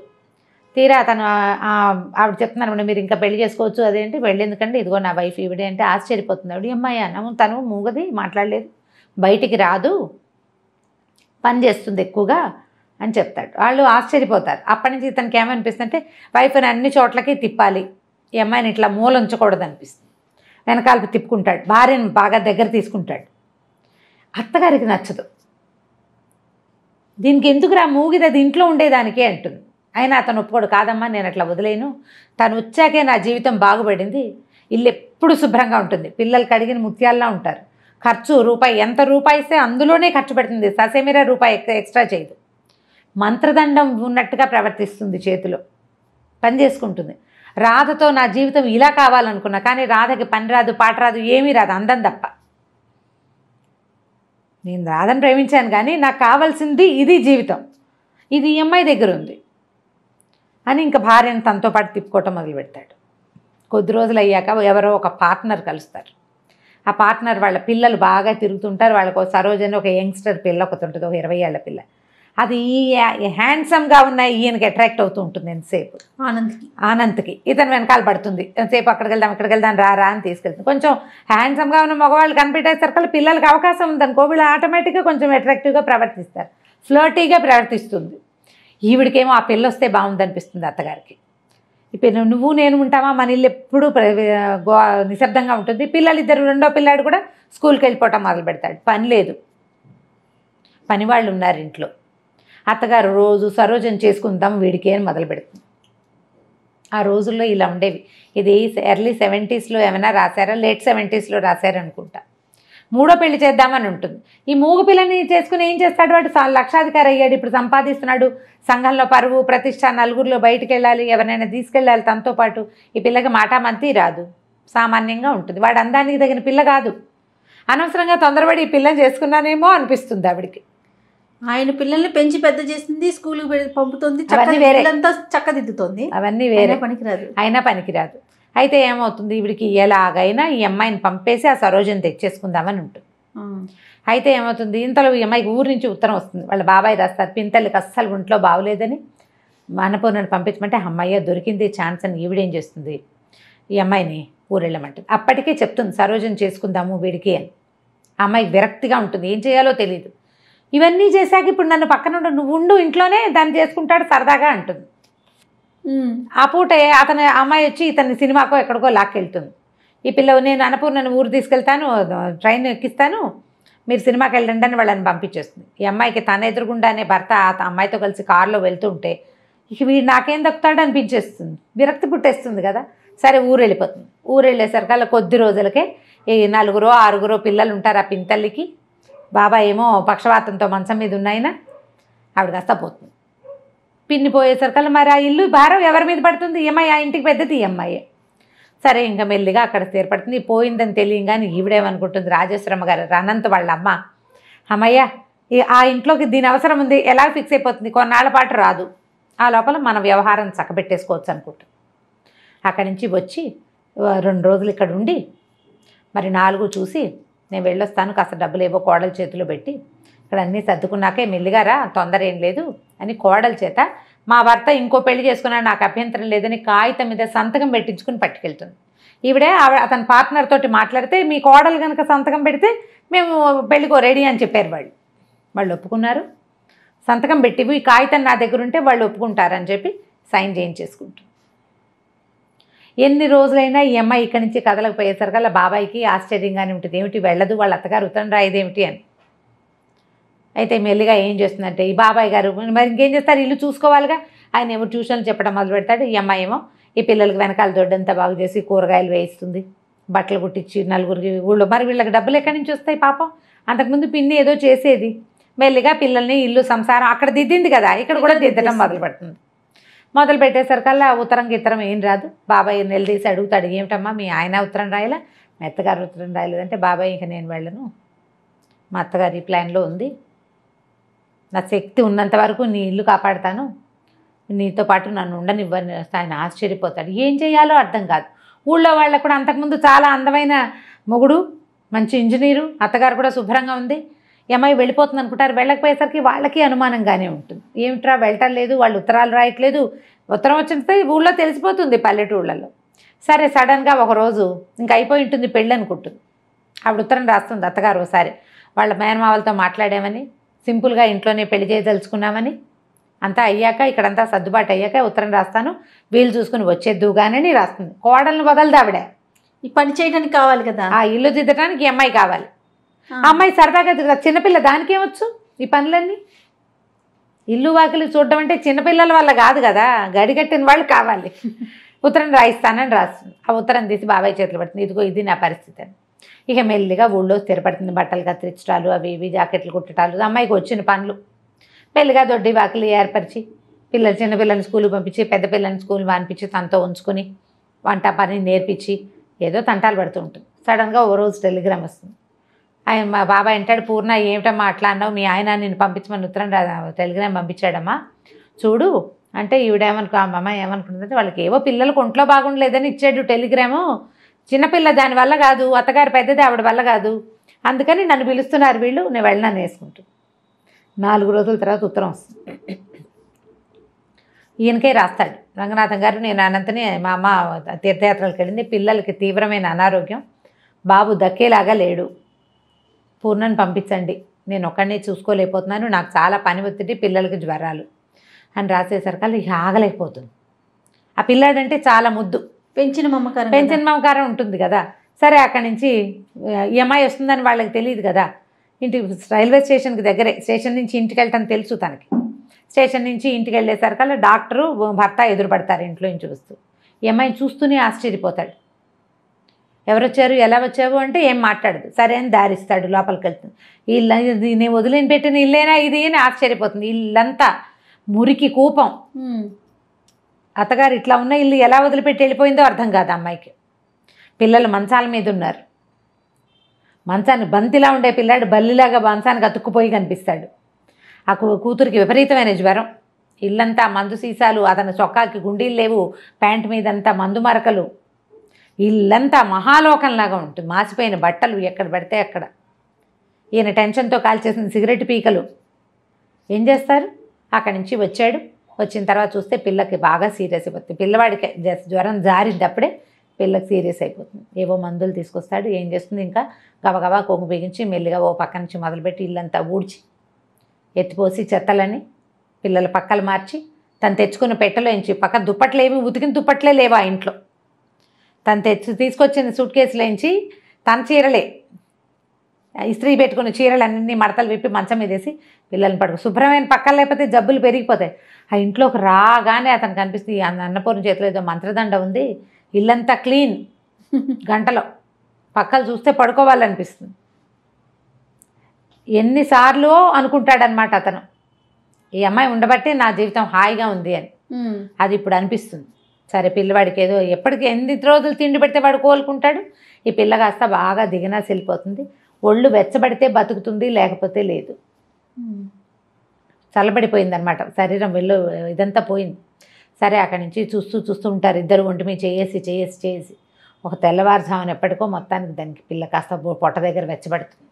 తీరా అతను ఆవిడ చెప్తున్నాను, మీరు ఇంకా పెళ్లి చేసుకోవచ్చు. అదేంటి పెళ్ళి ఎందుకంటే, ఇదిగో నా వైఫ్ ఈవిడే అంటే ఆశ్చర్యపోతుంది ఆవిడ. అమ్మాయి అన్నాము, తను మూగది, మాట్లాడలేదు, బయటికి రాదు, పని చేస్తుంది ఎక్కువగా అని చెప్తాడు. వాళ్ళు ఆశ్చర్యపోతారు. అప్పటి నుంచి ఇతనికి ఏమనిపిస్తుందంటే వైఫ్ని అన్ని చోట్లకి తిప్పాలి, ఈ అమ్మాయిని ఇట్లా మూల ఉంచకూడదు అనిపిస్తుంది. వెనకాలకి తిప్పుకుంటాడు, భార్యను బాగా దగ్గర తీసుకుంటాడు. అత్తగారికి నచ్చదు. దీనికి ఎందుకురా మూగిది, అది ఇంట్లో ఉండేదానికే అంటుంది. అయినా అతను ఒప్పుకోడు. కాదమ్మా నేను అట్లా వదిలేను, తను వచ్చాకే నా జీవితం బాగుపడింది, ఇల్లు ఎప్పుడు శుభ్రంగా ఉంటుంది, పిల్లలు కడిగిన ముత్యాల్లా ఉంటారు, ఖర్చు ఎంత రూపాయి ఇస్తే అందులోనే ఖర్చు పెడుతుంది, ససేమిరా రూపాయి ఎక్స్ట్రా చేయదు, మంత్రదండం ఉన్నట్టుగా ప్రవర్తిస్తుంది, చేతిలో పని చేసుకుంటుంది. రాధతో నా జీవితం ఇలా కావాలనుకున్నా, కానీ రాధకి పని రాదు, పాట రాదు, ఏమీ రాదు, అందం తప్ప. నేను రాధని ప్రేమించాను కానీ నాకు కావాల్సింది ఇది జీవితం, ఇది ఈ అమ్మాయి దగ్గర ఉంది అని ఇంకా భార్యను తనతో పాటు తిప్పుకోవటం మొదలు పెడతాడు. కొద్ది రోజులు అయ్యాక ఎవరో ఒక పార్ట్నర్ కలుస్తారు. ఆ పార్ట్నర్ వాళ్ళ పిల్లలు బాగా తిరుగుతుంటారు. వాళ్ళకు సరోజని ఒక యంగ్స్టర్ పిల్ల ఒకటి ఉంటుంది, ఒక 20 ఏళ్ల పిల్ల. అది హ్యాండ్సమ్గా ఉన్న ఈయనకి అట్రాక్ట్ అవుతూ ఉంటుంది ఎంతసేపు. ఆనంద్కి ఇతను వెనకాల పడుతుంది, ఎంతసేపు అక్కడికి వెళ్దాం రా అని తీసుకెళ్తుంది. కొంచెం హ్యాండ్సమ్గా ఉన్న మగవాళ్ళు కనిపెట్టేసరికి పిల్లలకి అవకాశం ఉందనుకో, వీళ్ళు ఆటోమేటిక్గా కొంచెం అట్రాక్టివ్గా ప్రవర్తిస్తారు, ఫ్లర్టీగా ప్రవర్తిస్తుంది. ఈవిడికేమో ఆ పిల్ల వస్తే బాగుందనిపిస్తుంది అత్తగారికి. ఇప్పుడు నువ్వు నేను ఉంటామా, మన ఇల్లు ఎప్పుడూ నిశ్శబ్దంగా ఉంటుంది. పిల్లలిద్దరు, రెండో పిల్లాడు కూడా స్కూల్కి వెళ్ళిపోవటం మొదలు పెడతాడు. పని లేదు, పనివాళ్ళు ఉన్నారు ఇంట్లో. అత్తగారు రోజు సరోజన చేసుకుందాం వీడికి అని మొదలు పెడుతుంది. ఆ రోజుల్లో ఇలా ఉండేవి. ఇది ఎర్లీ 70s ఏమైనా రాశారా, లేట్ 70s రాశారనుకుంటా. మూడో పెళ్లి చేద్దామని ఉంటుంది. ఈ మూగ పిల్లని చేసుకుని ఏం చేస్తాడు వాడు, లక్షాధికారి అయ్యాడు, ఇప్పుడు సంపాదిస్తున్నాడు, సంఘంలో పరువు ప్రతిష్ట, నలుగురిలో బయటికి వెళ్ళాలి, ఎవరైనా తీసుకెళ్ళాలి తనతో పాటు. ఈ పిల్లకి మాటామంతి రాదు, సామాన్యంగా ఉంటుంది. వాడు అందానికి తగిన పిల్ల కాదు. అనవసరంగా తొందరపడి ఈ పిల్లని చేసుకున్నానేమో అనిపిస్తుంది ఆవిడికి. ఆయన పిల్లల్ని పెంచి పెద్ద చేస్తుంది, స్కూల్కి పంపుతుంది, చక్కదిద్దుతుంది, అవన్నీ వేరే, పనికిరాదు, అయినా పనికిరాదు. అయితే ఏమవుతుంది, ఈవిడికి ఎలాగైనా ఈ అమ్మాయిని పంపేసి ఆ సరోజని తెచ్చేసుకుందామని ఉంటుంది. అయితే ఏమవుతుంది, ఇంతలో ఈ అమ్మాయికి ఊరి నుంచి ఉత్తరం వస్తుంది. వాళ్ళ బాబాయ్ రాస్తారు, పింతల్లికి అస్సలు ఒంట్లో బాగోలేదని అన్నపూర్ణని పంపించమంటే, అమ్మాయి దొరికింది ఛాన్స్ అని ఈవిడేం చేస్తుంది, ఈ అమ్మాయిని ఊరెళ్ళమంటుంది. అప్పటికే చెప్తుంది సరోజని చేసుకుందాము వీడికి అని. ఆ అమ్మాయి విరక్తిగా ఉంటుంది, ఏం చేయాలో తెలియదు. ఇవన్నీ చేశాక ఇప్పుడు నన్ను పక్కన నువ్వు ఉండు ఇంట్లోనే, దాన్ని చేసుకుంటాడు సరదాగా అంటుంది. ఆ పూటే అతను అమ్మాయి వచ్చి ఇతన్ని సినిమాకో ఎక్కడికో లాక్కెళ్తుంది. ఈ పిల్ల నేను అన్నపూర్ణని ఊరు తీసుకెళ్తాను, ట్రైన్ ఎక్కిస్తాను, మీరు సినిమాకి వెళ్ళండి అని వాళ్ళని పంపించేస్తుంది. ఈ అమ్మాయికి తన ఎదురుగుండానే భర్త ఆ అమ్మాయితో కలిసి కారులో వెళ్తూ ఉంటే ఇక వీడు నాకేం దక్కుతాడు అనిపించేస్తుంది, విరక్తి పుట్టేస్తుంది కదా. సరే ఊరు వెళ్ళిపోతుంది. ఊరు వెళ్ళేసరికి అలా కొద్ది రోజులకే ఈ 4 6 పిల్లలు ఉంటారు ఆ పింతల్లికి. బాబాయ్ ఏమో పక్షవాతంతో మంచం మీద ఉన్నాయినా ఆవిడ కాస్త పోతుంది. పిన్ని పోయేసరికల్లా మరి ఆ ఇల్లు భారం ఎవరి మీద పడుతుంది? ఈఎంఐ. ఆ ఇంటికి పెద్దది ఈఎంఐ. సరే ఇంకా మెల్లిగా అక్కడ స్థిరపడుతుంది. పోయిందని తెలియగానే ఈవిడేమనుకుంటుంది, రాజేశ్వరమ్మ గారు అనంత్ వాళ్ళ అమ్మ, అమ్మయ్య ఆ ఇంట్లోకి దీని అవసరం ఉంది, ఎలా ఫిక్స్ అయిపోతుంది, కొన్నాళ్ల పాటు రాదు, ఆ లోపల మన వ్యవహారం చక్కబెట్టేసుకోవచ్చు అనుకుంటుంది. అక్కడి నుంచి వచ్చి 2 రోజులు ఇక్కడ ఉండి మరి 4 చూసి నేను వెళ్ళొస్తాను, కాస్త డబ్బులు ఏవో కోడల చేతిలో పెట్టి ఇక్కడ అన్నీ సర్దుకున్నాకే మెల్లిగా రా, తొందర ఏం లేదు అని కోడల చేత మా భర్త ఇంకో పెళ్లి చేసుకున్నాడు, నాకు అభ్యంతరం లేదని కాగితం మీద సంతకం పెట్టించుకుని పట్టుకెళ్తుంది. ఈవిడే అతని పార్ట్నర్ తోటి మాట్లాడితే మీ కోడలు కనుక సంతకం పెడితే మేము పెళ్ళికో రెడీ అని చెప్పారు. వాళ్ళు ఒప్పుకున్నారు. సంతకం పెట్టి ఈ కాగితం నా దగ్గర ఉంటే వాళ్ళు ఒప్పుకుంటారని చెప్పి సైన్ చేయించేసుకుంటారు. ఎన్ని రోజులైనా ఈ అమ్మాయి ఇక్కడి నుంచి కదలకపోయేసరికల్లా బాబాయికి ఆశ్చర్యంగానే ఉంటుంది, ఏమిటి వెళ్ళదు, వాళ్ళ అత్తగారు ఉత్తరం రాయదేమిటి అని. అయితే మెల్లిగా ఏం చేస్తుందంటే ఈ బాబాయ్ గారు మరి ఇంకేం చేస్తారు, ఇల్లు చూసుకోవాలిగా, ఆయన ఏమో ట్యూషన్లు చెప్పడం మొదలు పెడతాడు. ఈ అమ్మాయి ఏమో ఈ పిల్లలకి వెనకాల దొడ్డంతా బాగు చేసి కూరగాయలు వేయిస్తుంది, బట్టలు కుట్టించి నలుగురికి ఊళ్ళో. మరి వీళ్ళకి డబ్బులు ఎక్కడి నుంచి వస్తాయి పాపం? అంతకుముందు పిన్ని ఏదో చేసేది. మెల్లిగా పిల్లల్ని ఇల్లు సంసారం అక్కడ దిద్దింది కదా, ఇక్కడ కూడా దిద్దడం మొదలు పెడుతుంది. మొదలు పెట్టేసరికల్లా ఉత్తరం గిత్తరం ఏం రాదు. బాబాయ్ నిలదీసి అడుగుతాడు, ఏమిటమ్మా మీ ఆయన ఉత్తరం రాయలా, మా అత్తగారు ఉత్తరం రాయలేదంటే, బాబాయ్ ఇంక నేను వెళ్ళను, మా అత్తగారి ప్లాన్లో ఉంది, నా శక్తి ఉన్నంత వరకు నీ ఇల్లు కాపాడుతాను, నీతో పాటు నన్ను ఉండనివ్వని ఆయన ఆశ్చర్యపోతాడు. ఏం చేయాలో అర్థం కాదు. ఊళ్ళో వాళ్ళకు కూడా అంతకుముందు చాలా అందమైన మొగుడు, మంచి ఇంజనీరు, అత్తగారు కూడా శుభ్రంగా ఉంది, అమ్మాయి వెళ్ళిపోతుంది అనుకుంటారు. వెళ్ళకపోయేసరికి వాళ్ళకి అనుమానంగానే ఉంటుంది, ఏమిట్రా వెళ్ళటం లేదు, వాళ్ళు ఉత్తరాలు రాయట్లేదు, ఉత్తరం వచ్చితే ఊళ్ళో తెలిసిపోతుంది పల్లెటూళ్ళలో. సరే సడన్గా ఒకరోజు ఇంక అయిపోయి ఉంటుంది పెళ్ళి అనుకుంటుంది. ఆవిడ ఉత్తరం రాస్తుంది అత్తగారు ఒకసారి వాళ్ళ మేనమావలతో మాట్లాడామని, సింపుల్గా ఇంట్లోనే పెళ్లి చేయదలుచుకున్నామని, అంతా అయ్యాక ఇక్కడంతా సర్దుబాటు అయ్యాక ఉత్తరం రాస్తాను, వీలు చూసుకుని వచ్చేద్దుగానని రాస్తుంది. కోడలను వదలదు ఆవిడ, ఈ పని చేయడానికి కావాలి కదా, ఆ ఇల్లు దిద్దడానికి ఈ అమ్మాయి కావాలి. ఆ అమ్మాయి సరదాగా చిన్నపిల్ల, దానికేమొచ్చు ఈ పనులన్నీ? ఇల్లు వాకిలి చూడడం అంటే చిన్నపిల్లల వల్ల కాదు కదా, గడిగట్టిన వాళ్ళు కావాలి. ఉత్తరం రాయిస్తానని రాస్తుంది. ఆ ఉత్తరం తీసి బాబాయ్ చేతులు పడుతుంది, ఇదిగో ఇది నా పరిస్థితి అని. ఇక మెల్లిగా ఊళ్ళో స్థిరపడుతుంది. బట్టలు కత్తిరించడాలు, అవి ఇవి జాకెట్లు కుట్టడాలు, అమ్మాయికి వచ్చిన పనులు. మెల్లిగా దొడ్డి వాకిలి ఏర్పరిచి చిన్నపిల్లల్ని స్కూల్కి పంపించి పెద్ద పిల్లల్ని స్కూల్ మానిపించి తనతో ఉంచుకొని వంట పని నేర్పించి ఏదో తంటాలు పడుతూ ఉంటుంది. సడన్గా ఓ రోజు టెలిగ్రామ్ వస్తుంది. ఆయన మా బాబాయ్ అంటాడు, పూర్ణ ఏమిటమ్మా అట్లా అన్నావు, మీ ఆయన నేను పంపించమని ఉత్తరం టెలిగ్రామ్ పంపించాడమ్మా చూడు అంటే, అమ్మ ఏమనుకుంటుందంటే వాళ్ళకి ఏవో పిల్లలకు ఒంట్లో బాగుండలేదని ఇచ్చాడు టెలిగ్రాము, చిన్నపిల్ల దానివల్ల కాదు, అత్తగారు పెద్దది ఆవిడ వల్ల కాదు, అందుకని నన్ను పిలుస్తున్నారు వీళ్ళు, నేను వెళ్ళినాను వేసుకుంటాను. 4 రోజుల తర్వాత ఉత్తరం వస్తుంది. ఈయనకే రాస్తాడు, రంగనాథం గారు నేను అనంతని మా అమ్మ తీర్థయాత్రలకు వెళ్ళింది, పిల్లలకి తీవ్రమైన అనారోగ్యం, బాబు దక్కేలాగా లేడు, పూర్ణని పంపించండి, నేను ఒక్కడినే చూసుకోలేకపోతున్నాను, నాకు చాలా పని ఒత్తిడి, పిల్లలకి జ్వరాలు అని రాసేసరికి ఇక ఆగలేకపోతుంది. ఆ పిల్లాడంటే చాలా ముద్దు, పెంచిన మమకారం ఉంటుంది కదా. సరే అక్కడి నుంచి ఈ అమ్మాయి వస్తుందని వాళ్ళకి తెలియదు కదా, రైల్వే స్టేషన్కి దగ్గరే, స్టేషన్ నుంచి ఇంటికి వెళ్ళటం తెలుసు తనకి. స్టేషన్ నుంచి ఇంటికి వెళ్ళేసరికల్లా డాక్టరు భర్త ఎదురుపడతారు ఇంట్లో నుంచి వస్తూ. ఈ అమ్మాయిని చూస్తూనే ఆశ్చర్యపోతాడు, ఎవరొచ్చారు ఎలా వచ్చావు అంటే ఏం మాట్లాడదు. సరే అని దారిస్తాడు, లోపలికి వెళ్తుంది. ఇల్లు నేను వదిలేని పెట్టిన ఇల్లేనా ఇది అని ఆశ్చర్యపోతుంది. ఇల్లంతా మురికి కూపం, అత్తగారు ఇట్లా ఉన్న ఇల్లు ఎలా వదిలిపెట్టి వెళ్ళిపోయిందో అర్థం కాదు అమ్మాయికి. పిల్లలు మంచాల మీద ఉన్నారు, మంచాన్ని బంతిలా ఉండే పిల్లాడు బల్లిలాగా మంచానికి అతుక్కుపోయి కనిపిస్తాడు. ఆ కూతురికి విపరీతమైన జ్వరం, ఇల్లంతా మందు సీసాలు, అతని చొక్కాకి గుండీలు లేవు, ప్యాంట్ మీదంతా మందు మరకలు, ఇల్లంతా మహాలోకంలాగా ఉంటుంది, మాసిపోయిన బట్టలు ఎక్కడ పడితే అక్కడ. ఈయన టెన్షన్తో కాల్చేసిన సిగరెట్ పీకలు. ఏం చేస్తారు? అక్కడి నుంచి వచ్చాడు. వచ్చిన తర్వాత చూస్తే పిల్లకి బాగా సీరియస్ అయిపోతుంది. పిల్లవాడికి జ్వరం జారిద్దప్పుడే పిల్లకి సీరియస్ అయిపోతుంది. ఏవో మందులు తీసుకొస్తాడు. ఏం చేస్తుంది, ఇంకా గబగబా కొంగు బిగించి మెల్లిగా ఓ పక్క నుంచి మొదలుపెట్టి ఇల్లంతా ఊడ్చి ఎత్తిపోసి చెత్తలని పిల్లల పక్కలు మార్చి తను తెచ్చుకున్న పెట్టలోంచి పక్క దుప్పట్లేమి ఉతికిన దుప్పట్లే లేవు ఆ ఇంట్లో. తను తీసుకొచ్చిన సూట్ కేసులోంచి తన చీరలే, ఇస్త్రీ పెట్టుకున్న చీరలన్నీ మడతలు విప్పి మంచం మీద వేసి పిల్లల్ని పడుకో. శుభ్రమైన పక్కన లేకపోతే జబ్బులు పెరిగిపోతాయి. ఆ ఇంట్లోకి రాగానే అతను కనిపిస్తుంది, అన్నపూర్ణ చేతిలో ఏదో మంత్రదండ ఉంది, ఇల్లంతా క్లీన్, గంటలో పక్కలు చూస్తే పడుకోవాలనిపిస్తుంది. ఎన్నిసార్లు అనుకుంటాడనమాట అతను. ఈ అమ్మాయి ఉండబట్టే నా జీవితం హాయిగా ఉంది అని అది ఇప్పుడు అనిపిస్తుంది. సరే పిల్లవాడికి ఏదో ఎప్పటికీ ఎన్ని రోజులు తిండి పెడితే వాడు కోలుకుంటాడు. ఈ పిల్ల కాస్త బాగా దిగినాసి వెళ్ళిపోతుంది. ఒళ్ళు వెచ్చబడితే బతుకుతుంది, లేకపోతే లేదు. చల్లబడిపోయిందనమాట శరీరం, ఇదంతా పోయింది. సరే అక్కడి నుంచి చూస్తూ ఉంటారు ఇద్దరు ఒంటి మీద చేసి ఒక తెల్లవారుజామున ఎప్పటికో మొత్తానికి దానికి పిల్ల కాస్త పొట్ట దగ్గర వెచ్చబడుతుంది.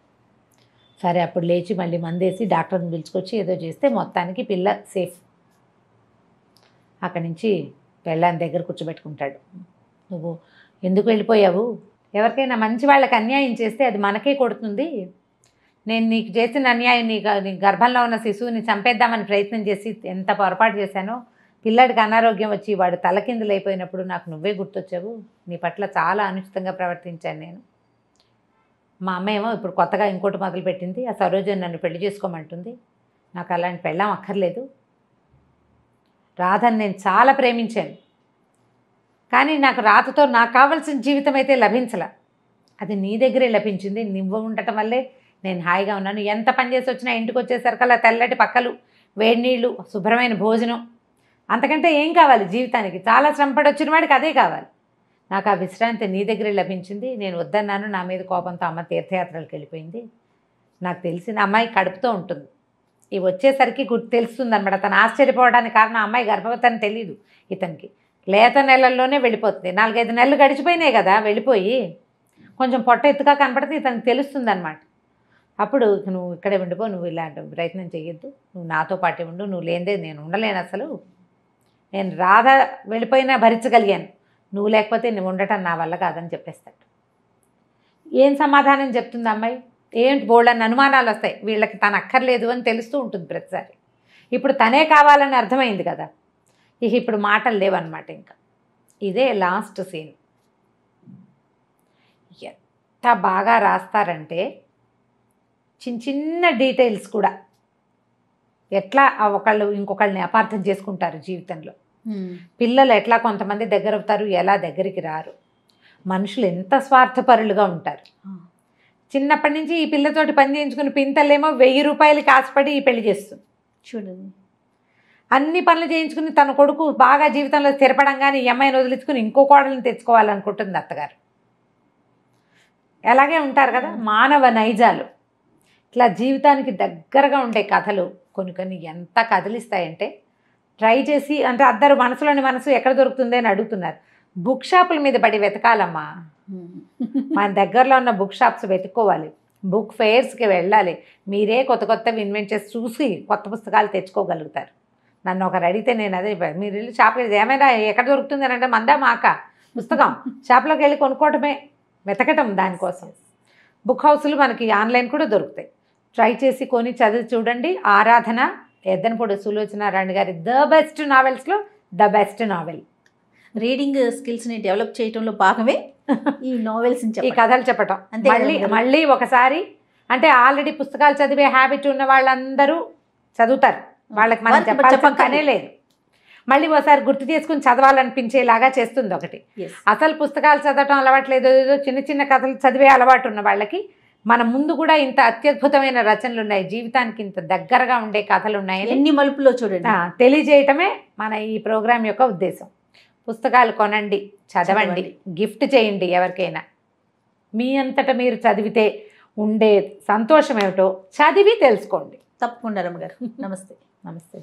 సరే అప్పుడు లేచి మళ్ళీ మందేసి డాక్టర్ని పిలుచుకొచ్చి ఏదో చేస్తే మొత్తానికి పిల్ల సేఫ్. అక్కడి నుంచి పెళ్ళాని దగ్గర కూర్చోబెట్టుకుంటాడు. నువ్వు ఎందుకు వెళ్ళిపోయావు? ఎవరికైనా మంచి వాళ్ళకి అన్యాయం చేస్తే అది మనకే కొడుతుంది. నేను నీకు చేసిన అన్యాయం, నీ గర్భంలో ఉన్న శిశువుని చంపేద్దామని ప్రయత్నం చేసి ఎంత పొరపాటు చేశానో. పిల్లాడికి అనారోగ్యం వచ్చి వాడు తలకిందులైపోయినప్పుడు నాకు నువ్వే గుర్తొచ్చావు. నీ పట్ల చాలా అనుచితంగా ప్రవర్తించాను నేను. మా అమ్మ ఏమో ఇప్పుడు కొత్తగా ఇంకోటి మొదలుపెట్టింది. ఆ సరోజని నన్ను పెళ్లి చేసుకోమంటుంది. నాకు అలాంటి పెళ్ళాం అక్కర్లేదు. రాధని నేను చాలా ప్రేమించాను, కానీ నాకు రాతతో నాకు కావాల్సిన జీవితం అయితే లభించలే. అది నీ దగ్గరే లభించింది. నువ్వు ఉండటం వల్లే నేను హాయిగా ఉన్నాను. ఎంత పని చేసి వచ్చినా ఇంటికి వచ్చేసరికల్లా తెల్లటి పక్కలు, వేడి నీళ్ళు, శుభ్రమైన భోజనం, అంతకంటే ఏం కావాలి జీవితానికి? చాలా శ్రమపడి వచ్చిన వాడికి అదే కావాలి. నాకు ఆ విశ్రాంతి నీ దగ్గరే లభించింది. నేను వద్దన్నాను. నా మీద కోపంతో అమ్మ తీర్థయాత్రలకు వెళ్ళిపోయింది. నాకు తెలిసిన అమ్మాయి కడుపుతో ఉంటుంది. ఇవి వచ్చేసరికి తెలుస్తుంది అనమాట. తను ఆశ్చర్యపోవడానికి కారణం అమ్మాయి గర్భవతి అని తెలియదు ఇతనికి. లేత నెలల్లోనే వెళ్ళిపోతుంది. 4-5 నెలలు గడిచిపోయినాయి కదా వెళ్ళిపోయి. కొంచెం పొట్ట ఎత్తుగా కనపడితే ఇతనికి తెలుస్తుంది అనమాట. అప్పుడు నువ్వు ఇక్కడే ఉండిపో, నువ్వు ఇలాంటి ప్రయత్నం చేయొద్దు, నువ్వు నాతో పాటే ఉండు, నువ్వు లేనిదే నేను ఉండలేను. అసలు నేను రాధ వెళ్ళిపోయినా భరించగలిగాను, నువ్వు లేకపోతే నువ్వు ఉండటం నా వల్ల కాదని చెప్పేస్తాడు. ఏం సమాధానం చెప్తుంది అమ్మాయి? ఏంటి బోళ్ళని అనుమానాలు వస్తాయి. వీళ్ళకి తను అక్కర్లేదు అని తెలుస్తూ ఉంటుంది ప్రతిసారి. ఇప్పుడు తనే కావాలని అర్థమైంది కదా. ఇప్పుడు మాటలు లేవన్నమాట. ఇంకా ఇదే లాస్ట్ సీన్. ఎంత బాగా రాస్తారంటే చిన్న డీటెయిల్స్ కూడా ఎట్లా ఒకళ్ళు ఇంకొకళ్ళని అపార్థం చేసుకుంటారు జీవితంలో. పిల్లలు ఎట్లా కొంతమంది దగ్గర అవుతారు, ఎలా దగ్గరికి రారు. మనుషులు ఎంత స్వార్థపరులుగా ఉంటారు. చిన్నప్పటి నుంచి ఈ పిల్లతోటి పని చేయించుకుని పింతలేమో 1000 రూపాయలకి ఆశపడి ఈ పెళ్లి చేస్తుంది. చూడండి, అన్ని పనులు చేయించుకుని తన కొడుకు బాగా జీవితంలో స్థిరపడంగానే ఈ అమ్మాయిని వదిలించుకుని ఇంకో కోడల్ని తెచ్చుకోవాలనుకుంటుంది అత్తగారు. అలాగే ఉంటారు కదా మానవ నైజాలు. ఇట్లా జీవితానికి దగ్గరగా ఉండే కథలు కొన్ని ఎంత కదిలిస్తాయంటే, ట్రై చేసి అంటే అందరూ మనసులోని మనసు ఎక్కడ దొరుకుతుంది అని అడుగుతున్నారు. బుక్ షాపుల మీద పడి వెతకాలమ్మా. మన దగ్గరలో ఉన్న బుక్ షాప్స్ వెతుక్కోవాలి, బుక్ ఫెయిర్స్కి వెళ్ళాలి. మీరే కొత్తవి ఇన్వెంట్ చేసి చూసి కొత్త పుస్తకాలు తెచ్చుకోగలుగుతారు. నన్ను ఒకరు అడిగితే నేను అదే, మీరు వెళ్ళి షాప్కి ఏమైనా ఎక్కడ దొరుకుతుంది అని అంటే మందా మాక పుస్తకం షాప్లోకి వెళ్ళి కొనుక్కోవటమే, వెతకటం దానికోసం. బుక్ హౌస్లు మనకి ఆన్లైన్ కూడా దొరుకుతాయి. ట్రై చేసి కొని చదివి చూడండి. ఆరాధన, ఎద్దనపూడి సులోచనారాణి గారి ద బెస్ట్ నావెల్స్లో ద బెస్ట్ నావెల్. రీడింగ్ స్కిల్స్ని డెవలప్ చేయడంలో భాగమే ఈ నావెల్స్, ఈ కథలు చెప్పటం. మళ్ళీ ఒకసారి అంటే ఆల్రెడీ పుస్తకాలు చదివే హ్యాబిట్ ఉన్న వాళ్ళందరూ చదువుతారు, వాళ్ళకి మనం చెప్పనే లేదు. మళ్ళీ ఒకసారి గుర్తు చేసుకుని చదవాలనిపించేలాగా చేస్తుంది ఒకటి. అసలు పుస్తకాలు చదవటం అలవాట్లేదు, ఏదో చిన్న కథలు చదివే అలవాటు ఉన్న వాళ్ళకి మన ముందు కూడా ఇంత అత్యద్భుతమైన రచనలు ఉన్నాయి, జీవితానికి ఇంత దగ్గరగా ఉండే కథలు ఉన్నాయని ఎన్ని మలుపులో చూడండి తెలియజేయటమే మన ఈ ప్రోగ్రాం యొక్క ఉద్దేశం. పుస్తకాలు కొనండి, చదవండి, గిఫ్ట్ చేయండి ఎవరికైనా. మీ అంతటా మీరు చదివితే ఉండే సంతోషం ఏమిటో చదివి తెలుసుకోండి. తప్పకుండా రమ్మ గారు. నమస్తే. నమస్తే.